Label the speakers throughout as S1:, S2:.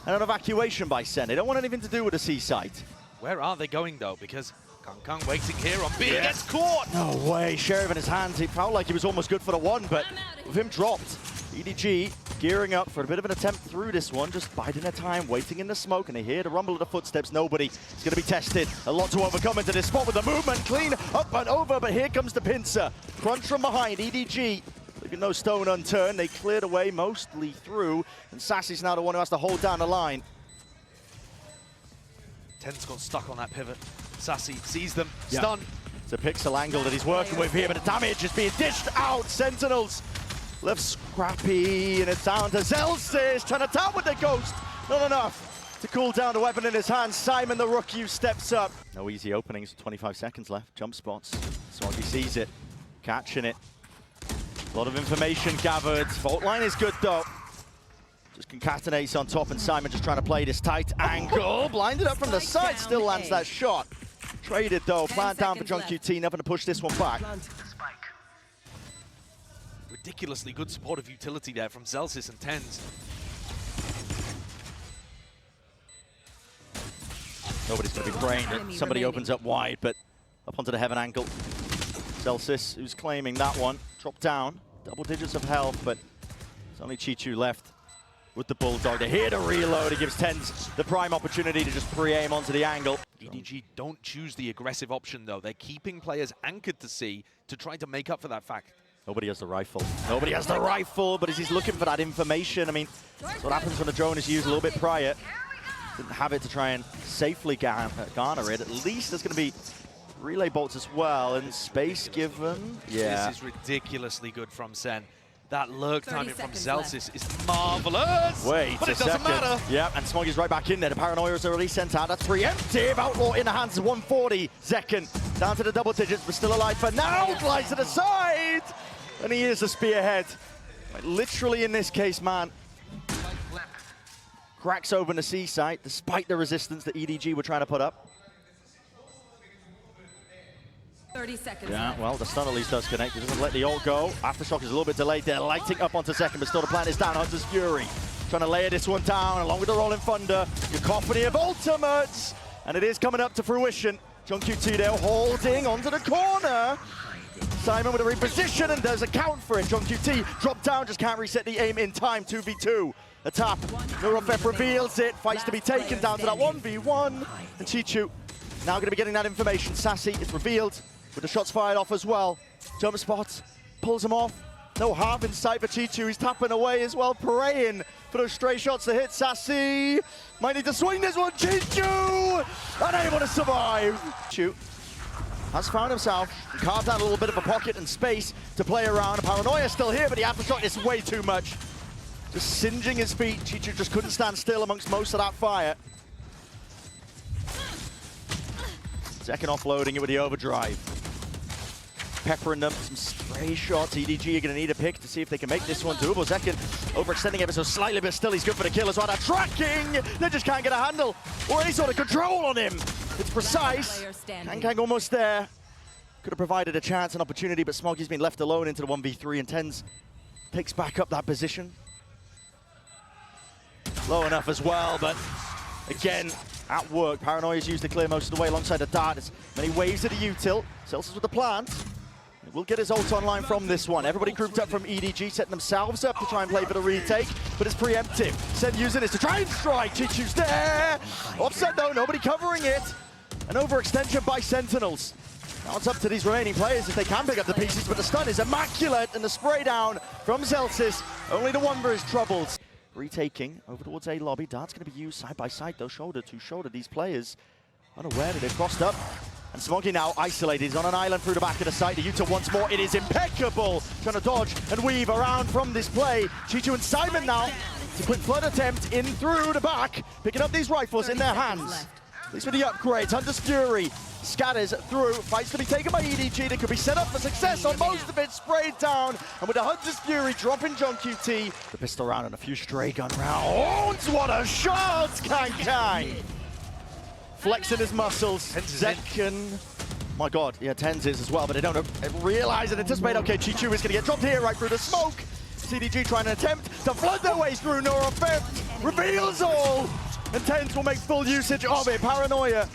S1: and an evacuation by Sen. They don't want anything to do with the C site.
S2: Where are they going though? Because Kang waiting here on B gets caught.
S1: No way, Sheriff in his hands. It felt like he was almost good for the one, but with him dropped, EDG gearing up for a bit of an attempt through this one, just biding their time, waiting in the smoke, and they hear the rumble of the footsteps. Nobody is going to be tested. A lot to overcome into this spot with the movement. Clean up and over, but here comes the pincer. Crunch from behind, EDG. Leaving no stone unturned. They cleared away mostly through, and Sassy's now the one who has to hold down the line.
S2: Ten's got stuck on that pivot. Sassy sees them, stunned.
S1: It's a pixel angle that he's working with here, but the damage is being dished out. Sentinels left scrappy, and it's down to Zelsis trying to tap with the ghost. Not enough to cool down the weapon in his hand. Simon the rookie steps up. No easy openings, 25 seconds left. Jump spots. Swaggy sees it, catching it. A lot of information gathered. Fault line is good though. Just concatenates on top, and Simon just trying to play this tight angle. Blinded up from the side, still lands that shot. Traded though, plant down for JunkQT, nothing to push this one back.
S2: Ridiculously good supportive utility there from Zelsis and Tens.
S1: Nobody's going to be praying that somebody opens up wide, but up onto the heaven angle. Zelsis, who's claiming that one, dropped down. Double digits of health, but there's only Chichu left with the Bulldog. To hear the reload, it gives Tens the prime opportunity to just pre-aim onto the angle.
S2: EDG don't choose the aggressive option though. They're keeping players anchored to C to try to make up for that fact.
S1: Nobody has the rifle. Nobody has the rifle, but as he's looking for that information, I mean, that's what happens when a drone is used a little bit prior. Didn't have it to try and safely garner it. At least there's going to be relay bolts as well, and space given. Yeah.
S2: This is ridiculously good from Sen. That lurk timing from Zelsis is marvelous.
S1: Wait
S2: but it doesn't matter.
S1: Yeah, and Smoggy's right back in there. The Paranoia is already sent out. That's preemptive. Outlaw in the hands of 140. Zekken down to the double digits, but still alive for now. Glides to the side. And he is the spearhead. Like, literally in this case, man. Cracks open the C site despite the resistance that EDG were trying to put up.
S3: 30 seconds.
S1: Yeah, well, the stun at least does connect. He doesn't let the ult go. Aftershock is a little bit delayed there. Lighting up onto second, but still the plan is down. Hunter's Fury trying to layer this one down along with the Rolling Thunder. Cacophony of ultimates. And it is coming up to fruition. JunkQT there holding onto the corner. Simon with a reposition, and there's a count for it. JunkQT dropped down, just can't reset the aim in time. 2v2. A tap. Neurofef reveals it. Fights to be taken down to that 1v1. And Chichu now going to be getting that information. Sassy is revealed with the shots fired off as well. Jump spot, pulls him off. No half in sight for Chichu. He's tapping away as well, praying for those stray shots to hit. Sassy might need to swing this one. Chichu unable to survive. Chichu has found himself, carved out a little bit of a pocket and space to play around. Paranoia still here, but the aftershock is way too much. Just singeing his feet. Chichu just couldn't stand still amongst most of that fire. Second offloading it with the overdrive. Peppering them, some stray shots. EDG are going to need a pick to see if they can make this one doable. Zekken overextending ever so slightly, but still he's good for the kill as well. That tracking, they just can't get a handle or any sort of control on him. It's precise. Kang almost there. Could have provided a chance, an opportunity, but Smoggy's been left alone into the 1v3, and Tens takes back up that position. Low enough as well, but again, at work. Paranoia's used to clear most of the way alongside the dart. As many waves of the util. Celsius with the plant. Will get his ult online from this one. Everybody grouped up from EDG, setting themselves up to try and play for the retake, but it's preemptive. Sen using this to try and strike. Chichu's there. Offset though, nobody covering it. An overextension by Sentinels. Now it's up to these remaining players if they can pick up the pieces, but the stun is immaculate, and the spray down from Zelsis. Only the Wonder is troubled. Retaking over towards A lobby. Dart's going to be used side by side though, shoulder to shoulder. These players unaware that they've crossed up. And Smoggy now isolated. He's on an island through the back of the site. The Utah once more. It is impeccable. Trying to dodge and weave around from this play. Chichu and Simon now. It's a quick flood attempt in through the back. Picking up these rifles in their hands. At least with the upgrades. Hunter's Fury scatters through. Fights to be taken by EDG. That could be set up for success on most of it. Sprayed down. And with the Hunter's Fury dropping JunkQT. The pistol round and a few stray gun rounds. What a shot! Kang. Flexing his muscles. Zekken. My God, yeah, Tens is as well, but they don't realize and anticipate. Okay, Chichu is going to get dropped here right through the smoke. CDG trying to attempt to flood their way through. Neurofef reveals all. and TenZ will make full usage of it. Paranoia,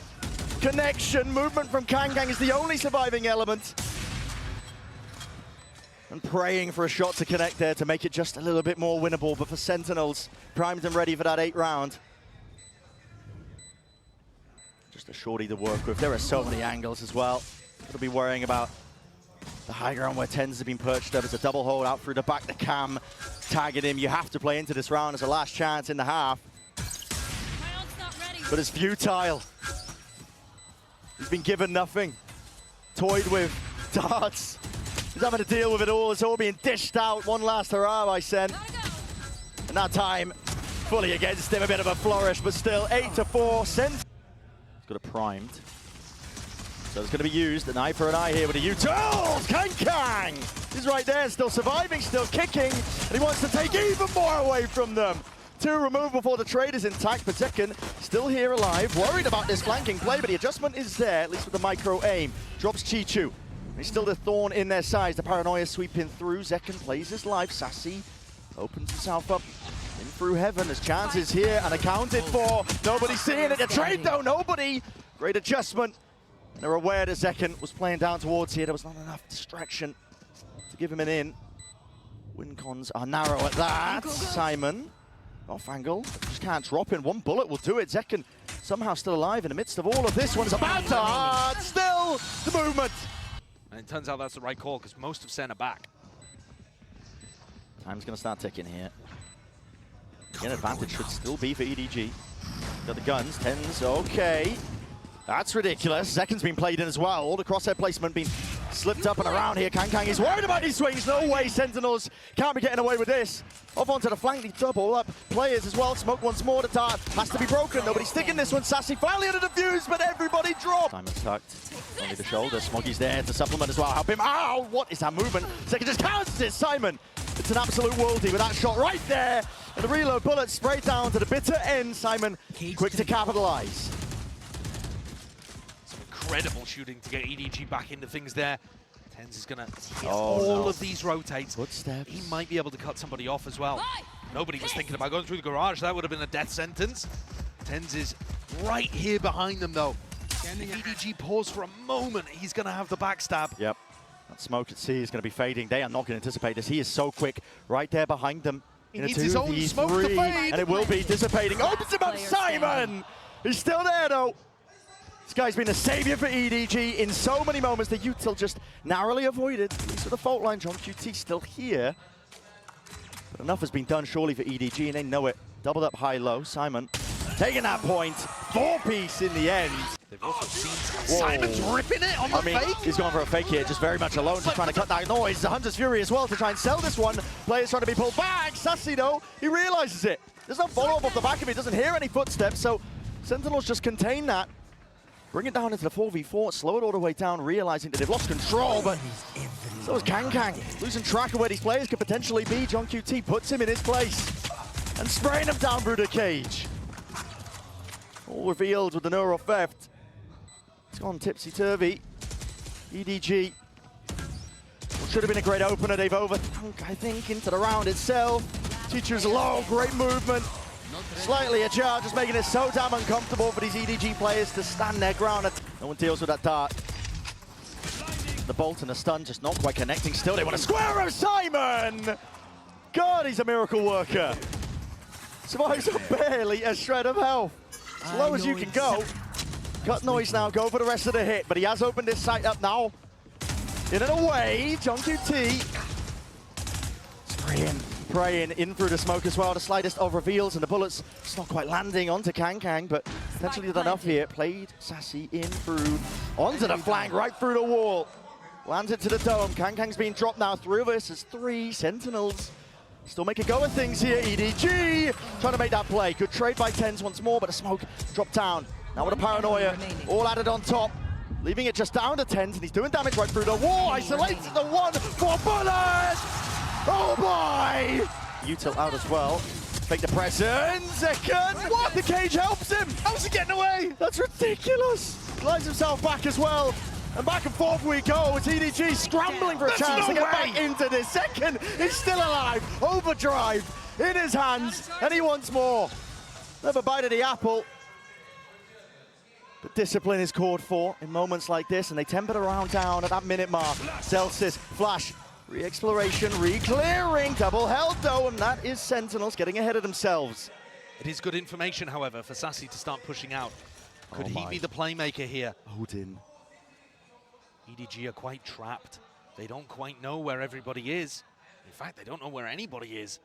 S1: connection, movement from Kang is the only surviving element. And praying for a shot to connect there to make it just a little bit more winnable, but for Sentinels, primed and ready for that 8th round. Just a shorty to work with. There are so many angles as well. Gotta be worrying about the high ground where TenZ have been perched up. It's a double hold out through the back, the cam, tagging him. You have to play into this round as a last chance in the half. But it's futile. He's been given nothing. Toyed with darts. He's having to deal with it all. It's all being dished out. One last hurrah by Sen. And that time, fully against him. A bit of a flourish, but still 8-4. Sen. He's got it primed. So it's going to be used, an eye for an eye here with a U-turn. Kang! He's right there, still surviving, still kicking, and he wants to take even more away from them. 2 removed before the trade is intact, but Zekken still here alive, worried about this flanking play, but the adjustment is there, at least with the micro aim. Drops Chichu. He's still the thorn in their sides. The Paranoia sweeping through. Zekken plays his life. Sassy opens himself up in through heaven. There's chances here and accounted for. Nobody's seeing it. The trade though, nobody. Great adjustment. They're aware that Zekken was playing down towards here. There was not enough distraction to give him an in. Win cons are narrow at that. Simon, off angle, just can't drop in. One bullet will do it. Zekken somehow still alive in the midst of all of this. One's about to hard. Still the movement.
S2: And it turns out that's the right call because most of Sen are back.
S1: Time's going to start ticking here. An advantage should still be for EDG. Got the guns. TenZ, okay. That's ridiculous. Zekken's been played in as well. All the crosshair placement being slipped up and around here. Kang is worried about these swings. No way, Sentinels can't be getting away with this. Off onto the flank, they double up players as well. Smoke once more. The dart has to be broken. Nobody's sticking this one. Sassy finally under the fuse, but everybody dropped. Simon's tucked. Only the shoulder. Smoggy's there to supplement as well. Help him. Ow! What is that movement? Zekken just counts it. Simon. It's an absolute worldie with that shot right there. And the reload bullet straight down to the bitter end. Simon quick to capitalize.
S2: Incredible shooting to get EDG back into things there. TenZ is going to hit
S1: all
S2: of these rotates.
S1: Footsteps.
S2: He might be able to cut somebody off as well. Nobody was thinking about going through the garage. That would have been a death sentence. TenZ is right here behind them, though. If EDG pause for a moment, he's going to have the backstab.
S1: Yep. That smoke at C is going to be fading. They are not going to anticipate this. He is so quick right there behind them.
S2: He needs his own smoke to fade.
S1: And it will be dissipating. Opens him up, Simon! He's still there, though. This guy's been a savior for EDG in so many moments. The util just narrowly avoided. At least with the fault line, John QT still here. But enough has been done surely for EDG, and they know it. Doubled up high-low. Simon taking that point. 4-piece in the end.
S2: They've also seen Simon's ripping it on the fake.
S1: He's going for a fake here, just very much alone, just trying to cut that noise. The Hunter's Fury as well to try and sell this one. Players trying to be pulled back. Sassy, though, he realizes it. There's no follow-up off the back of it. He doesn't hear any footsteps, so Sentinels just contain that. Bring it down into the 4v4, slow it all the way down, realizing that they've lost control, but so is Kang. Losing track of where these players could potentially be. John QT puts him in his place and spraying him down through the cage. All revealed with the neural theft. It's gone tipsy-turvy. EDG. What should have been a great opener, they've overthunk, I think, into the round itself. Teacher's low, great movement. Slightly ajar, just making it so damn uncomfortable for these EDG players to stand their ground. No one deals with that dart. The bolt and the stun just not quite connecting. Still, they want to square him, Simon! God, he's a miracle worker. Survives on barely a shred of health. As low as you can go. Cut noise now, go for the rest of the hit, but he has opened his sight up now. In and away, John QT. Praying in through the smoke as well. The slightest of reveals and the bullets just not quite landing onto Kang, but potentially done enough here. Played Sassy in through, onto the flank, right through the wall. Lands it to the dome. Kang's being dropped now. 3 versus 3. Sentinels still make a go of things here. EDG trying to make that play. Good trade by TenZ once more, but the smoke dropped down. Now with a Paranoia, all added on top. Leaving it just down to TenZ, and he's doing damage right through the wall. Isolates the 1 for bullet! Oh boy! Util out as well. Fake the presence. Zekken! What? The cage helps him! How's he getting away? That's ridiculous! Glides himself back as well. And back and forth we go. It's EDG scrambling for a chance to get back into this. Zekken is still alive. Overdrive in his hands, and he wants more. Never bite of the apple. But discipline is called for in moments like this, and they tempered around down at that minute mark. Celsius, flash, re-exploration, re-clearing, double held though, and that is Sentinels getting ahead of themselves.
S2: It is good information, however, for Sassy to start pushing out. Could he be the playmaker here?
S1: Odin.
S2: EDG are quite trapped. They don't quite know where everybody is. In fact, they don't know where anybody is.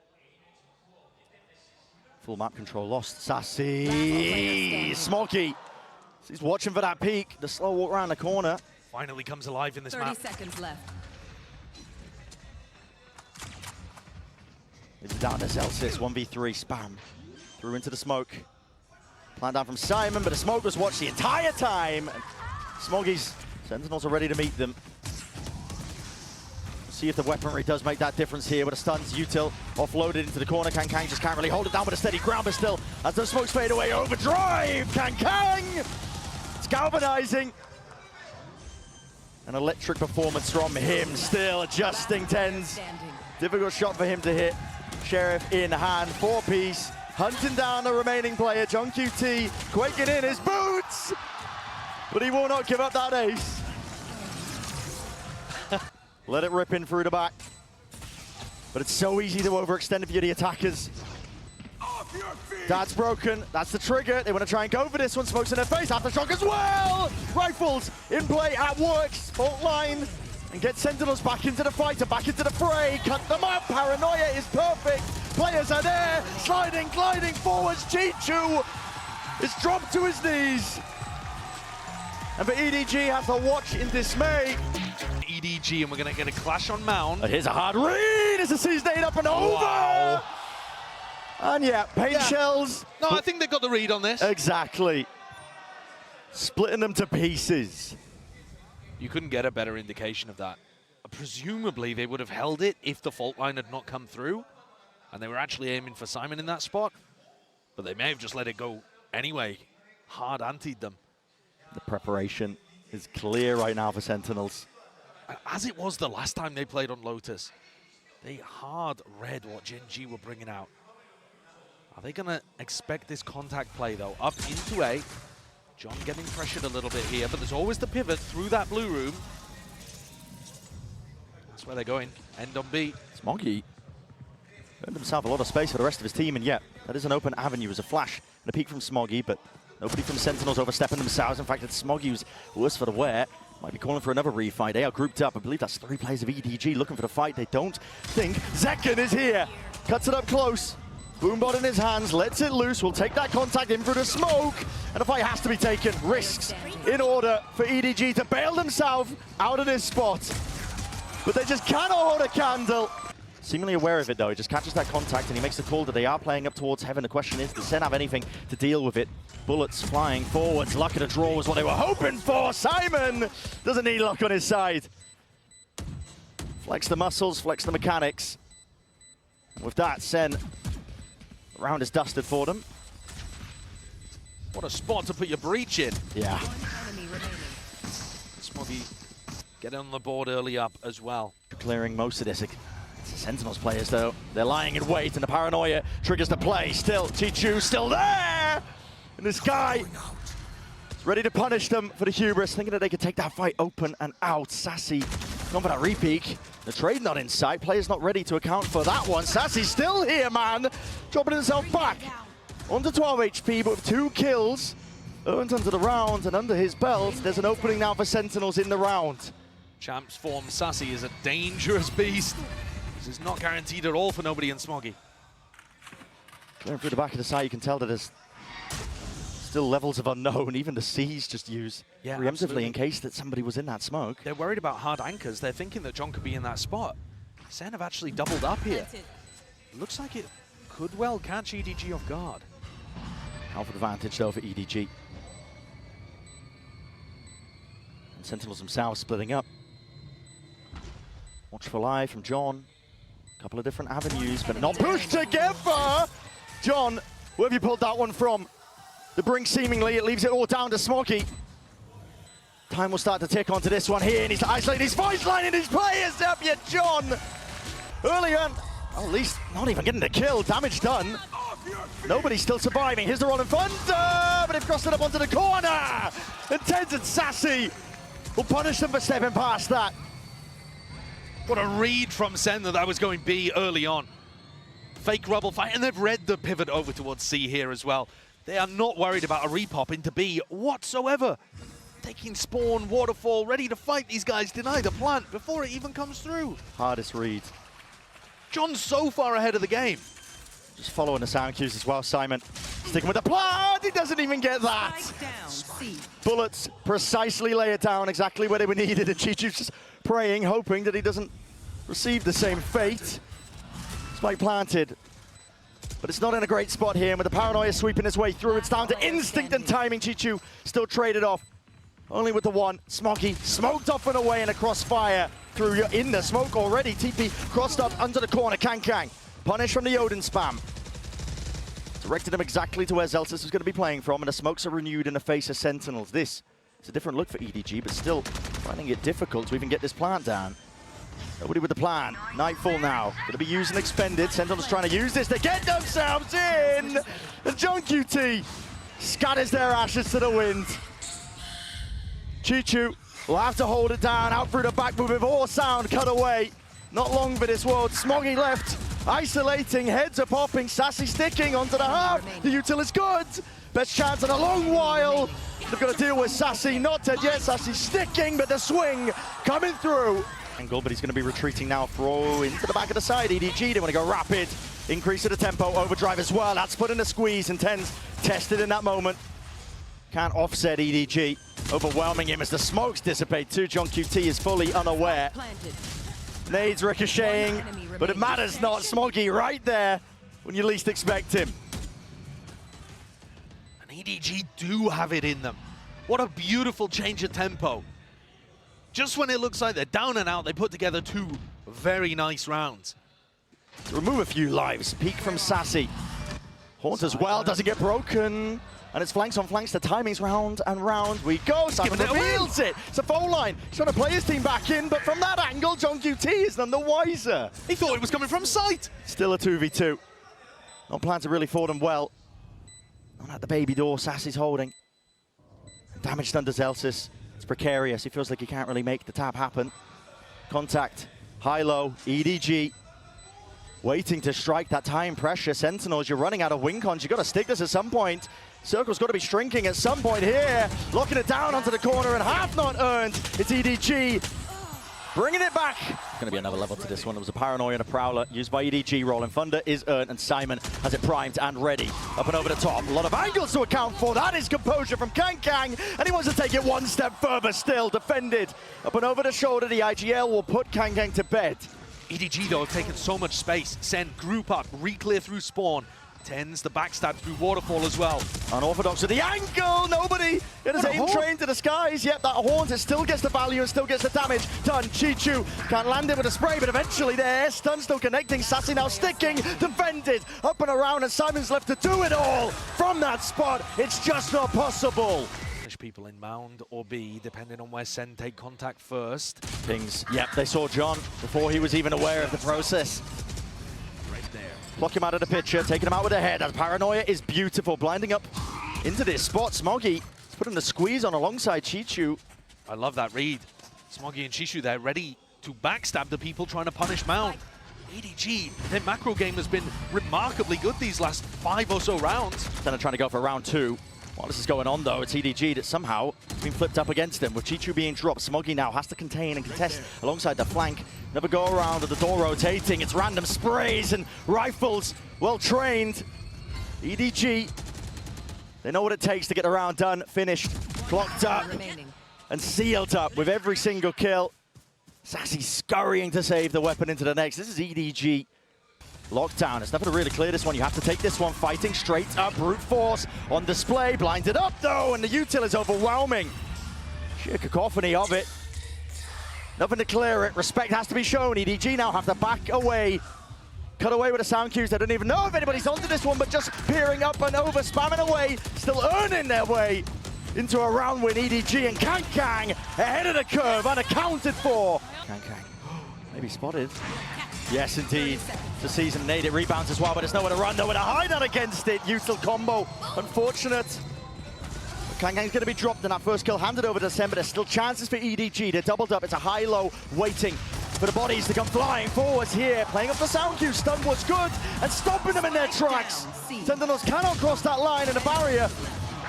S1: Full map control lost. Sassy! Smoggy. He's watching for that peek. The slow walk around the corner.
S2: Finally comes alive in this
S3: 30
S2: map.
S3: seconds left.
S1: It's down to Celsius. 1v3 spam. Through into the smoke. Plant down from Simon, but the smoke was watched the entire time. And Smoggy's Sentinels are ready to meet them. See if the weaponry does make that difference here with a stuns. Util offloaded into the corner. Kang just can't really hold it down with a steady ground, but still, as those smokes fade away, overdrive! Kang! It's galvanizing. An electric performance from him, still adjusting TenZ. Difficult shot for him to hit. Sheriff in hand, 4-piece. Hunting down the remaining player, John QT, quaking in his boots! But he will not give up that ace. Let it rip in through the back. But it's so easy to overextend if you're the attackers. That's broken. That's the trigger. They want to try and go for this one. Smokes in their face. Aftershock as well. Rifles in play at work. Fault line. And get Sentinels back into the fight and back into the fray. Cut them up. Paranoia is perfect. Players are there. Sliding, gliding forwards. Chichu is dropped to his knees. And for EDG has to watch in dismay.
S2: EDG, and we're going to get a clash on Mound.
S1: Here's a hard read as the season 8 up and over.
S2: Wow.
S1: And yeah, paint shells.
S2: No, I think they got the read on this.
S1: Exactly. Splitting them to pieces.
S2: You couldn't get a better indication of that. Presumably, they would have held it if the fault line had not come through, and they were actually aiming for Simon in that spot. But they may have just let it go anyway. Hard antied them.
S1: The preparation is clear right now for Sentinels.
S2: As it was the last time they played on Lotus, they hard read what Gen G were bringing out. Are they going to expect this contact play, though? Up into A. John getting pressured a little bit here, but there's always the pivot through that blue room. That's where they're going. End on B.
S1: Smoggy earned himself a lot of space for the rest of his team, and yet that is an open avenue as a flash and a peek from Smoggy, but nobody from Sentinels overstepping themselves. In fact, it's Smoggy who's worse for the wear. Might be calling for another refight. They are grouped up. I believe that's 3 players of EDG looking for the fight. They don't think Zekken is here. Cuts it up close. Boombot in his hands, lets it loose. Will take that contact in through the smoke. And the fight has to be taken. Risks in order for EDG to bail themselves out of this spot. But they just cannot hold a candle. Seemingly aware of it, though. He just catches that contact and he makes the call that they are playing up towards heaven. The question is, does Sen have anything to deal with it? Bullets flying forwards. Luck of the draw was what they were hoping for. Simon doesn't need luck on his side. Flex the muscles, flex the mechanics. With that, Sen, the round is dusted for them.
S2: What a spot to put your breach in.
S1: Yeah.
S2: Smoggy getting on the board early up as well.
S1: Clearing most of this. Sentinels players, though, they're lying in wait, and the paranoia triggers the play. Still, Chichu still there! And this guy is ready to punish them for the hubris, thinking that they could take that fight open and out. Sassy going for that repeak. The trade not in sight. Players not ready to account for that one. Sassy's still here, man. Dropping himself back. Under 12 HP, but with 2 kills. Earned under the round, and under his belt, there's an opening now for Sentinels in the round.
S2: Champs form Sassy is a dangerous beast. This is not guaranteed at all for nobody in Smoggy.
S1: Going through the back of the side, you can tell that there's still levels of unknown. Even the C's just used preemptively
S2: absolutely.
S1: in case that somebody was in that smoke.
S2: They're worried about hard anchors. They're thinking that John could be in that spot. Sen have actually doubled up here. Looks like it could well catch EDG off guard.
S1: Alpha advantage, though, for EDG. And Sentinels themselves splitting up. Watchful eye from John. A couple of different avenues, but not pushed together! John, where have you pulled that one from? The brink, seemingly, it leaves it all down to Smoggy. Time will start to tick onto this one here, and he's isolating his voice line and his players up yet, John! Early on, well, at least not even getting the kill, damage done. Nobody's still surviving. Here's the rolling thunder, but they've crossed it up onto the corner. And Tens and Sassy will punish them for stepping past that.
S2: What a read from Sen that was going B early on. Fake rubble fight, and they've read the pivot over towards C here as well. They are not worried about a repop into B whatsoever. Taking spawn, waterfall, ready to fight these guys, deny the plant before it even comes through.
S1: Hardest read.
S2: John's so far ahead of the game.
S1: Just following the sound cues as well, Simon. Sticking with the plant, he doesn't even get that.
S3: Spike down, C.
S1: Bullets precisely lay it down exactly where they were needed, and Chichu's just praying, hoping that he doesn't receive the same fate. Spike planted, but it's not in a great spot here, and with the paranoia sweeping his way through, it's down to instinct and timing. Chichu still traded off, only with the one. Smoggy smoked off and away in a crossfire through in the smoke already. TP crossed up under the corner. Kang punished from the Odin spam. Directed him exactly to where Zelsis was going to be playing from, and the smokes are renewed in the face of Sentinels. This is a different look for EDG, but still finding it difficult to even get this plant down. Nobody with the plan. Nightfall now. Going to be used and expended. Sentinels trying to use this to get themselves in. And John QT scatters their ashes to the wind. Chichu will have to hold it down. Out through the back move with all sound cut away. Not long for this world. Smoggy left. Isolating. Heads are popping. Sassy sticking onto the half. The util is good. Best chance in a long while. They've got to deal with Sassy. Not dead yet. Sassy sticking, but the swing coming through. Angle, but he's going to be retreating now. Throw into the back of the side. EDG, they want to go rapid. Increase of the tempo. Overdrive as well. That's put in a squeeze, and Tens tested in that moment. Can't offset EDG. Overwhelming him as the smokes dissipate too. John QT is fully unaware. Nades ricocheting, but it matters not. Smoggy right there when you least expect him.
S2: And EDG do have it in them. What a beautiful change of tempo. Just when it looks like they're down and out, they put together two very nice rounds.
S1: Remove a few lives. Peek from Sassy. Haunt as well, doesn't get broken. And it's flanks on flanks. The timing's round and round we go. Simon reveals it. It's a phone line. He's trying to play his team back in, but from that angle, John QT is none the wiser.
S2: He thought it was coming from sight.
S1: Still a 2v2. Not planned to really for them well. Not at the baby door, Sassy's holding. Damage done to Zelsis. It's precarious. He feels like he can't really make the tap happen. Contact, high-low, EDG. Waiting to strike that time pressure. Sentinels, you're running out of win cons. You've got to stick this at some point. Circle's got to be shrinking at some point here. Locking it down onto the corner and half not earned. It's EDG. Bringing it back. Going to be another level to this one. There was a Paranoia and a Prowler used by EDG. Rolling Thunder is earned, and Simon has it primed and ready. Up and over the top. A lot of angles to account for. That is composure from Kang, and he wants to take it one step further still. Defended. Up and over the shoulder. The IGL will put Kang to bed.
S2: EDG, though, have taken so much space. Send group up, re-clear through spawn. Tens the backstab through waterfall as well.
S1: Unorthodox with the ankle, nobody. It is aim train to the skies. Yep, that haunt, it still gets the value and still gets the damage done. Chichu can't land it with a spray, but eventually there. Stun still connecting. Sassy now sticking, defended, up and around, and Simon's left to do it all from that spot. It's just not possible.
S2: People in Mound or B, depending on where Sen take contact first.
S1: Pings, yep, they saw John before he was even aware of the process. Block him out of the picture, taking him out with a head. That Paranoia is beautiful, blinding up into this spot. Smoggy is putting the squeeze on alongside Chichu.
S2: I love that read. Smoggy and Chichu there, ready to backstab the people trying to punish Mound. EDG, their macro game has been remarkably good these last 5 or so rounds.
S1: Then they're trying to go for round 2. While this is going on, though, it's EDG that somehow been flipped up against him. With Chichu being dropped, Smoggy now has to contain and contest alongside the flank. Never go around with the door rotating. It's random sprays and rifles. Well trained. EDG, they know what it takes to get the round done, finished, clocked up, and sealed up with every single kill. Sassy scurrying to save the weapon into the next. This is EDG. Lockdown. It's never to really clear this one. You have to take this one fighting straight up. Brute force on display. Blinded up though, and the util is overwhelming. Sheer cacophony of it. Nothing to clear it. Respect has to be shown. EDG now have to back away. Cut away with the sound cues. They don't even know if anybody's onto this one, but just peering up and over, spamming away, still earning their way into a round win. EDG and Kang ahead of the curve, unaccounted for. Kang maybe spotted. Yes, indeed. The season need it. Rebounds as well, but it's nowhere to run, nowhere to hide out against it. Util combo. Unfortunate. Kangang's going to be dropped in that first kill, handed over to Sen, but there's still chances for EDG. They're doubled up. It's a high-low waiting for the bodies to come flying forwards here. Playing up the sound cue. Stun was good and stopping them in their tracks. Sentinels cannot cross that line, and the barrier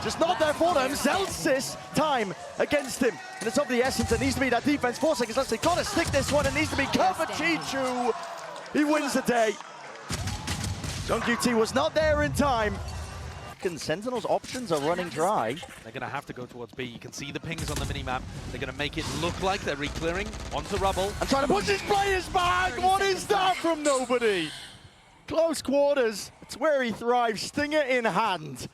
S1: just not there for them. Zelsis time against him. And it's of the essence. It needs to be that defense. 4 seconds left. They've got to stick this one. It needs to be covered. Chichu. He wins the day. JungQT was not there in time. Sentinels' options are running dry.
S2: They're going to have to go towards B. You can see the pings on the minimap. They're going to make it look like they're re-clearing onto rubble.
S1: And trying to push his players back. What is that from nobody? Close quarters. It's where he thrives. Stinger in hand.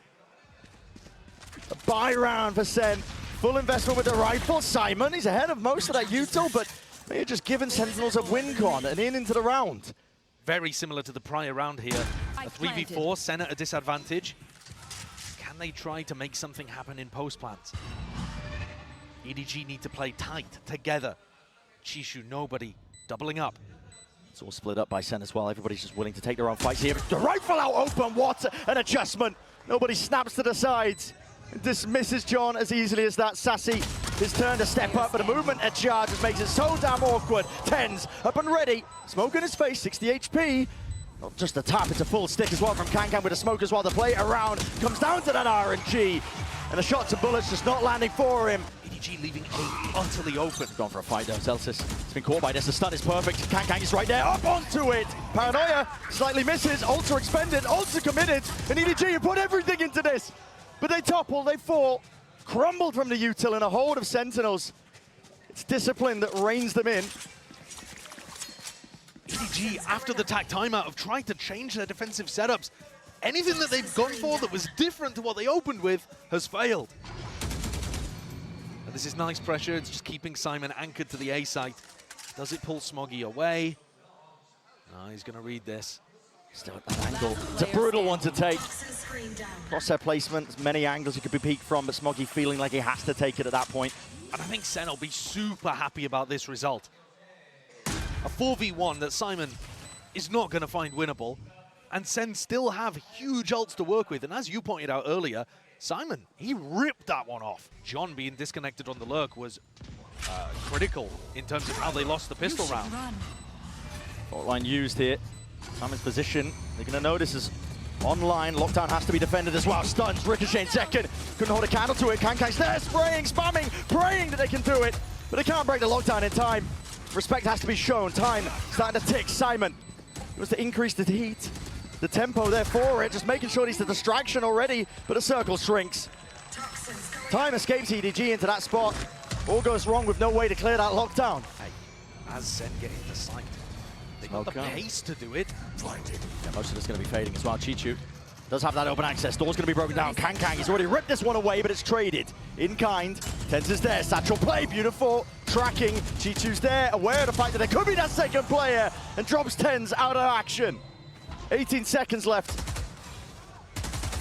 S1: A buy round for Sen. Full investment with the rifle. Simon, he's ahead of most of that Util, but maybe just giving Sentinels a win con and into the round.
S2: Very similar to the prior round here. A 3v4, Sen at a disadvantage. Can they try to make something happen in post plants? EDG need to play tight, together. Chishu, nobody, doubling up.
S1: It's all split up by Sen as well. Everybody's just willing to take their own fights here. The rifle out open, what an adjustment. Nobody snaps to the sides. Dismisses John as easily as that. Sassy, his turn to step up, but a movement at charge just makes it so damn awkward. Tens up and ready. Smoke in his face, 60 HP. Not just a tap, it's a full stick as well from Kangang with the smoke as well. The play around comes down to that RNG. And the shots and bullets just not landing for him.
S2: EDG leaving A utterly open.
S1: Gone for a fight though, Zelsis. It's been caught by this. The stun is perfect. Kangang is right there, up onto it. Paranoia slightly misses. Ultra expended, ultra committed. And EDG have put everything into this. But they topple, they fall. Crumbled from the Util in a hold of Sentinels. It's discipline that reins them in.
S2: EDG, after the TAC timeout, have tried to change their defensive setups. Anything that they've gone for that was different to what they opened with has failed. And this is nice pressure. It's just keeping Simon anchored to the A site. Does it pull Smoggy away? No, he's going to read this.
S1: Still at that angle. It's a brutal one to take. Crosshair placement, many angles he could be peeked from, but Smoggy feeling like he has to take it at that point.
S2: And I think Sen will be super happy about this result. A 4v1 that Simon is not going to find winnable, and Sen still have huge ults to work with. And as you pointed out earlier, Simon, he ripped that one off. John being disconnected on the lurk was critical in terms of how they lost the pistol round.
S1: Fault line used here. Simon's position, they're going to know this is online. Lockdown has to be defended as well. Stuns, Ricochet in second. Couldn't hold a candle to it. Kankang's there, spraying, spamming, praying that they can do it. But they can't break the lockdown in time. Respect has to be shown. Time starting to tick. Simon was to increase the heat. The tempo there for it, just making sure he's the distraction already, but the circle shrinks. Time escapes EDG into that spot. All goes wrong with no way to clear that lockdown.
S2: Hey, as Sen get into sight, they got the pace to do it.
S1: Yeah, most of it's going to be fading as well. Chichu does have that open access. Door's going to be broken down. Kangkang, he's already ripped this one away, but it's traded. In kind. Tens is there. Satchel play. Beautiful. Tracking. Chichu's there. Aware of the fact that there could be that second player. And drops Tens out of action. 18 seconds left.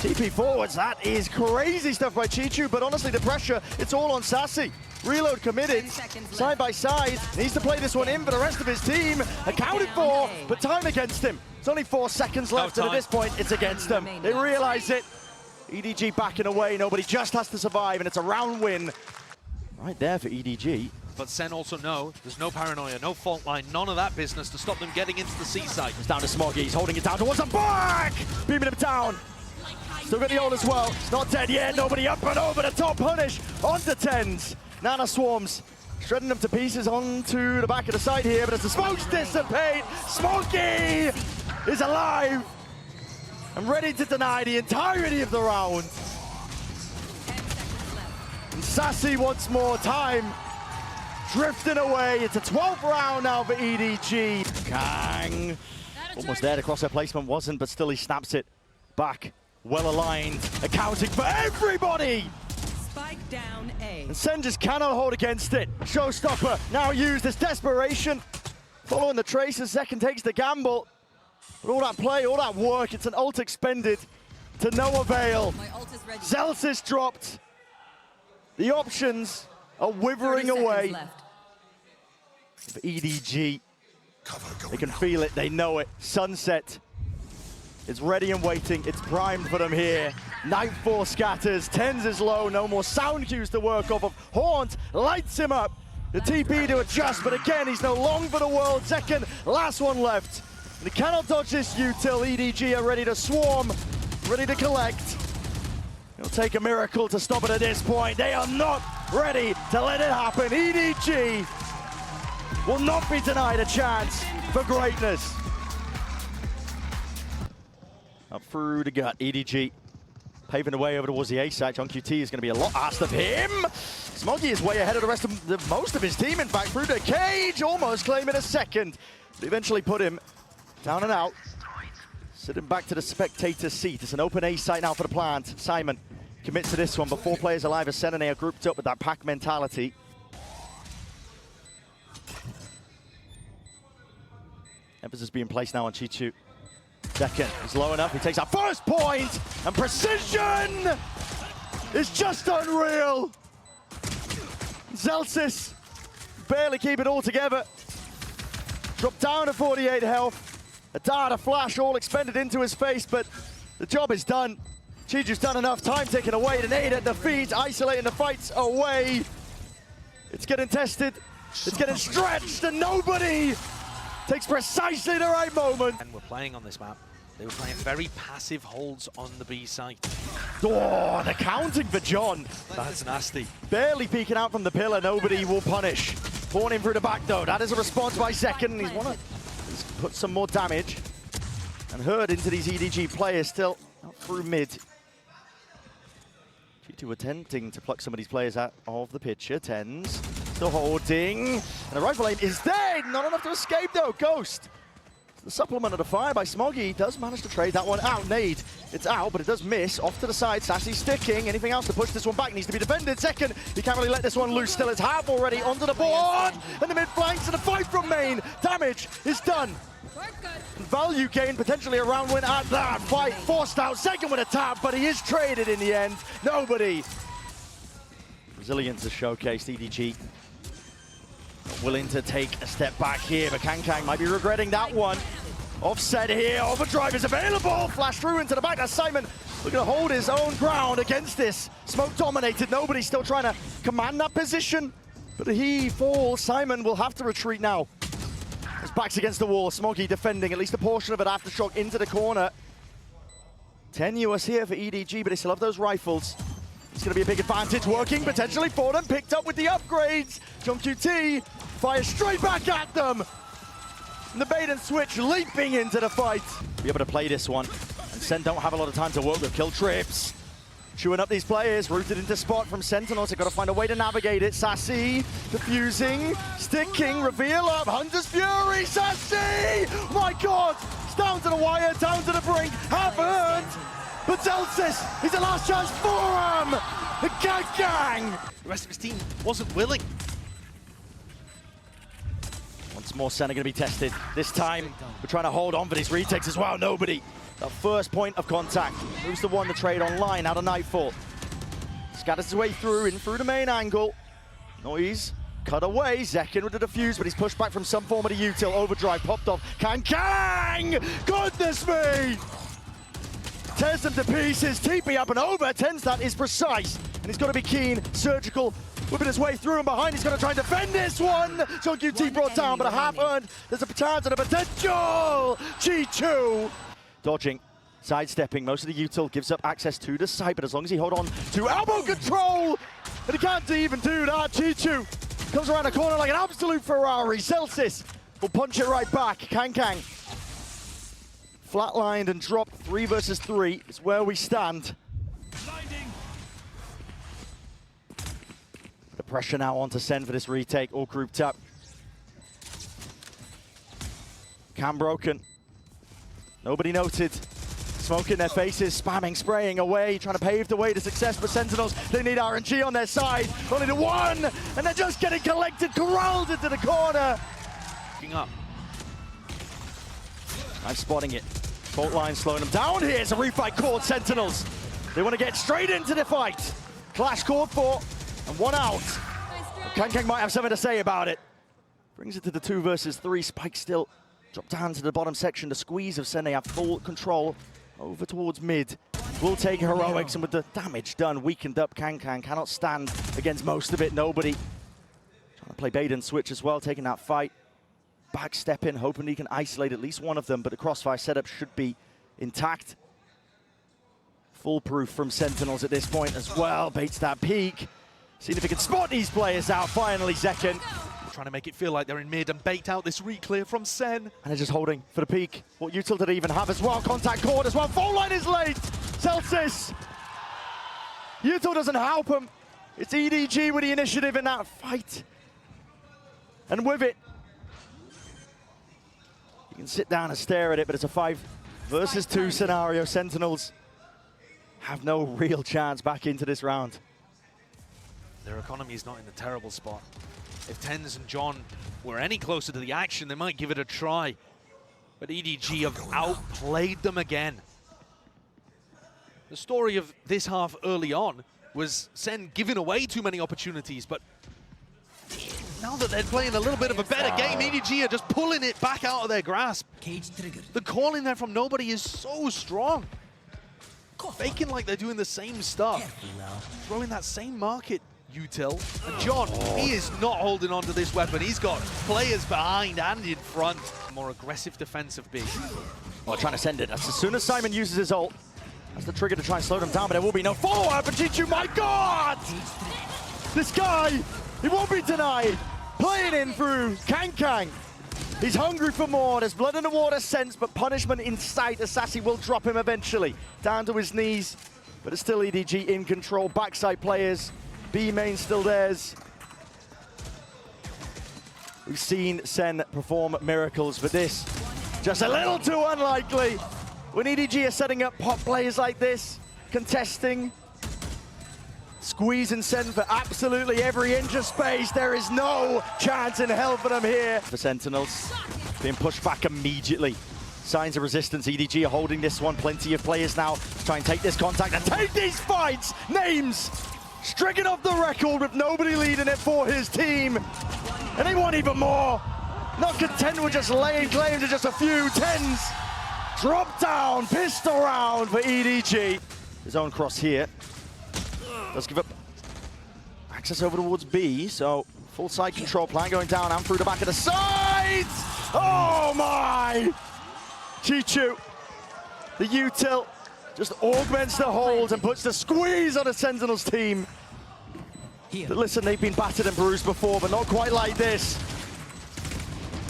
S1: TP forwards. That is crazy stuff by Chichu. But honestly, the pressure, it's all on Sassy. Reload committed, side by side. Needs to play this one in for the rest of his team. Accounted for, but time against him. It's only 4 seconds left, and at this point, it's against them. They realize it. EDG backing away. Nobody just has to survive, and it's a round win. Right there for EDG.
S2: But Sen also know there's no paranoia, no fault line, none of that business to stop them getting into the C site.
S1: It's down to Smoggy. He's holding it down towards the back. Beaming him down. Still got the ult as well. It's not dead yet. Nobody up and over the top. Punish onto Tens. Nana Swarms, shredding them to pieces onto the back of the side here, but as the smokes dissipate, Smokey is alive and ready to deny the entirety of the round. And Sassy once more, time drifting away. It's a 12th round now for EDG. Kang, almost there, the crosshair placement wasn't, but still he snaps it back. Well aligned, accounting for everybody.
S3: Spike down A.
S1: And Sen just cannot hold against it. Showstopper now used as desperation. Following the traces, Second takes the gamble. But all that play, all that work, it's an ult expended to no avail. Zelsis dropped. The options are withering away. For EDG. They can feel it, they know it. Sunset is ready and waiting. It's primed for them here. Nightfall scatters, TenZ is low, no more sound cues to work off of. Haunt lights him up. The TP to adjust, but again, he's no long for the world. Second, last one left. And he cannot dodge this util. EDG are ready to swarm, ready to collect. It'll take a miracle to stop it at this point. They are not ready to let it happen. EDG will not be denied a chance for greatness. Up through the gut, EDG paving the way over towards the A side. John QT is going to be a lot asked of him. Smoggy is way ahead of the rest of most of his team, in fact, through the cage, almost claiming a second. But eventually put him down and out. Sitting back to the spectator seat. It's an open A site now for the plant. Simon commits to this one, but 4 players alive as Sentinels are grouped up with that pack mentality. Emphasis being placed now on Chichu. Second is low enough. He takes that first point, and precision is just unreal. Zelsis barely keep it all together. Dropped down to 48 health. A dart, a flash, all expended into his face, but the job is done. Chiju's done enough. Time taken away. The nade at the feet, isolating the fights away. It's getting tested. It's getting stretched, and nobody takes precisely the right moment.
S2: And we're playing on this map. They were playing very passive holds on the B site.
S1: Oh, the counting for John.
S2: That's nasty.
S1: Barely peeking out from the pillar. Nobody will punish. Pouring in through the back, though. That is a response by Second. He's want to put some more damage. And herd into these EDG players still out through mid. G2 attempting to pluck some of these players out of the picture. TenZ still holding. And the rifle aim is there. Not enough to escape, though. Ghost. The supplement of the fire by Smoggy does manage to trade that one out. Nade, it's out, but it does miss. Off to the side, Sassy sticking. Anything else to push this one back needs to be defended. Second, he can't really let this one loose. Still, it's half already onto the board. And the mid flanks and the fight from main. Damage is done. Value gain, potentially a round win at that. Fight forced out. Second with a tap, but he is traded in the end. Nobody. Resilience is showcased. EDG willing to take a step back here, but Kang might be regretting that one. Offset here, overdrive is available. Flash through into the back. That's Simon looking to hold his own ground against this. Smoke dominated, nobody's still trying to command that position. But he falls, Simon will have to retreat now. His back's against the wall, Smoggy defending at least a portion of it. Aftershock into the corner. 10 US here for EDG, but they still have those rifles. It's going to be a big advantage working potentially for them. Picked up with the upgrades. John QT fires straight back at them. And the bait and switch leaping into the fight. Be able to play this one. And Sen don't have a lot of time to work with. Kill trips. Chewing up these players. Rooted into spot from Sentinels. They've got to find a way to navigate it. Sassy defusing. Sticking. Reveal up. Hunter's Fury. Sassy! My God! It's down to the wire. Down to the brink. Half earned. But Zelsis is the last chance for him! The gang!
S2: The rest of his team wasn't willing.
S1: Once more, Senna going to be tested. This time, we're trying to hold on for these retakes as well. Nobody. The first point of contact. Who's the one to trade online out of Nightfall? Scatters his way through, in through the main angle. Noise. Cut away. Zekin with the defuse, but he's pushed back from some form of the util. Overdrive popped off. Kang! Goodness me! Tears them to pieces, TP up and over. TenZ, that is precise. And he's got to be keen, surgical, whipping his way through and behind. He's got to try and defend this one. John QT brought down, but a half earned. There's a chance and a potential. G2 dodging, sidestepping. Most of the util gives up access to the site, but as long as he hold on to elbow control, and he can't even do that. G2 comes around the corner like an absolute Ferrari. Celsius will punch it right back. Kang. Flatlined and dropped. 3 versus 3 is where we stand. The pressure now on to Sen for this retake, all grouped up. Cam broken. Nobody noted. Smoke in their faces, spamming, spraying away, trying to pave the way to success for Sentinels. They need RNG on their side. Only the one, and they're just getting collected, corralled into the corner.
S2: Up.
S1: I'm spotting it. Fault line slowing them down here. It's a refight called Sentinels. They want to get straight into the fight. Clash called for, and one out. Kang might have something to say about it. Brings it to the 2 versus 3. Spike still drop down to the bottom section. The squeeze of Sen, they have full control over towards mid. Will take heroics, and with the damage done, weakened up, cannot stand against most of it. Nobody. Trying to play bait and switch as well, taking that fight. Backstepping, hoping he can isolate at least one of them, but the crossfire setup should be intact. Foolproof from Sentinels at this point as well. Baits that peak. Seeing if he can spot these players out. Finally, Zekken.
S2: Trying to make it feel like they're in mid and bait out this re-clear from Sen.
S1: And they're just holding for the peak. What util did he even have as well? Contact cord as well. Phone line is late. Celsius. Util doesn't help him. It's EDG with the initiative in that fight. And with it, you can sit down and stare at it, but it's a 5 versus 2 scenario. Sentinels have no real chance back into this round.
S2: Their economy is not in a terrible spot. If Tens and John were any closer to the action, they might give it a try. But EDG have outplayed them again. The story of this half early on was Sen giving away too many opportunities, but now that they're playing a little bit of a better game, EDG are just pulling it back out of their grasp. The call in there from nobody is so strong. Faking like they're doing the same stuff. Throwing that same market util. And John, he is not holding on to this weapon. He's got players behind and in front. More aggressive defensive B.
S1: Oh, trying to send it. As soon as Simon uses his ult, that's the trigger to try and slow them down, but there will be no follow-up. And Chichu, my God! This guy, he won't be denied. Playing in through Kang. He's hungry for more. There's blood in the water sense, but punishment in sight. Assassi will drop him eventually. Down to his knees, but it's still EDG in control. Backside players, B main still theirs. We've seen Sen perform miracles, but this, just a little too unlikely. When EDG are setting up pop players like this, contesting, squeezing Sen for absolutely every inch of space. There is no chance in hell for them here. For Sentinels, being pushed back immediately. Signs of resistance, EDG are holding this one. Plenty of players now to try and take this contact and take these fights. Names stricken off the record with nobody leading it for his team. And they want even more. Not content with just laying claim to just a few. Tens drop down, pistol round for EDG. His own cross here. Does give up access over towards B, so full side control plan going down and through the back of the sides. Oh my! Chichu, the util, just augments the hold and puts the squeeze on the Sentinels team. But listen, they've been battered and bruised before, but not quite like this.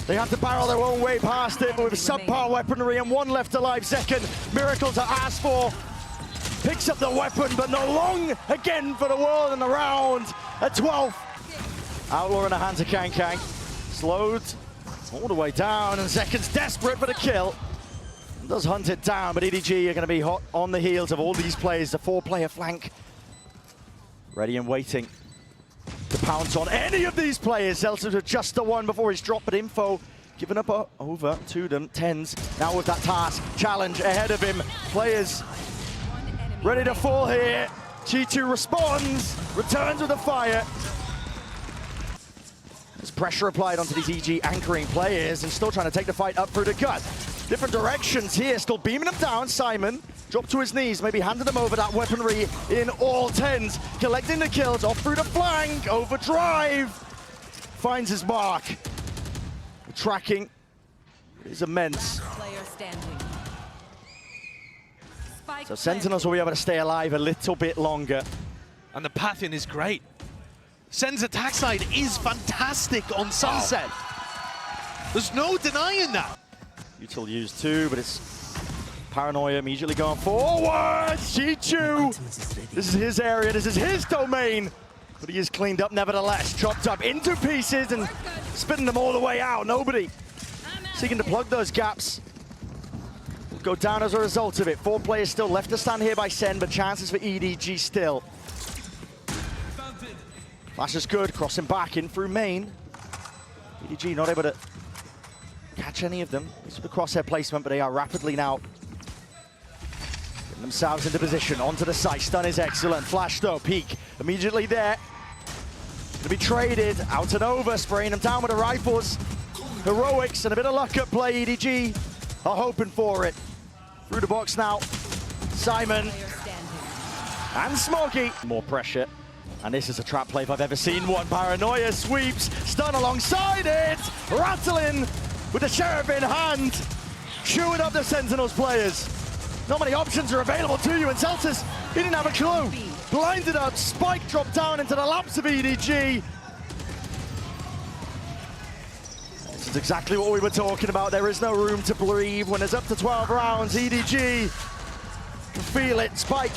S1: They have to barrel their own way past it, but with subpar weaponry and one left alive, Zekken, miracle to ask for. Picks up the weapon, but not long again for the world and the round at 12. Outlaw in the hands of Kang. Slowed all the way down, and Zekken's desperate for the kill. Does hunt it down, but EDG are going to be hot on the heels of all these players. The 4-player flank. Ready and waiting to pounce on any of these players. Celsius with just the one before he's dropped, but info given up over to them. Tens now with that task. Challenge ahead of him. Players ready to fall here. G2 responds, returns with a fire. There's pressure applied onto these EG anchoring players and still trying to take the fight up through the cut. Different directions here, still beaming them down. Simon dropped to his knees, maybe handed them over that weaponry in all Tens. Collecting the kills off through the flank, overdrive. Finds his mark. The tracking is immense. So Sentinels will be able to stay alive a little bit longer.
S2: And the pathing is great. Sen's attack side is fantastic on Sunset. There's no denying that.
S1: Util used too, but it's Paranoia immediately going forward. Chichu! This is his area, this is his domain. But he is cleaned up nevertheless. Chopped up into pieces and spitting them all the way out. Nobody seeking to plug those gaps. Go down as a result of it. 4 players still left to stand here by Sen, but chances for EDG still. Flash is good, crossing back in through main. EDG not able to catch any of them. This is the crosshair placement, but they are rapidly now getting themselves into position. Onto the site, stun is excellent. Flash though, peek immediately there. to be traded out and over, spraying them down with the rifles. Heroics and a bit of luck at play. EDG are hoping for it. Through the box now. Simon and Smoggy. More pressure. And this is a trap play if I've ever seen one. Paranoia sweeps, stun alongside it. Rattling with the Sheriff in hand. Chewing up the Sentinels players. Not many options are available to you, and Celtics, he didn't have a clue. Blinded up, Spike dropped down into the laps of EDG. This is exactly what we were talking about. There is no room to breathe when there's up to 12 rounds. EDG can feel it. Spike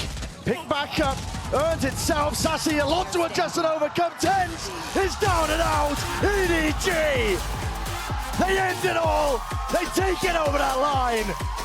S1: picked back up, earns itself. Sassy, a lot to adjust and overcome. TenZ is down and out. EDG, they end it all. They take it over that line.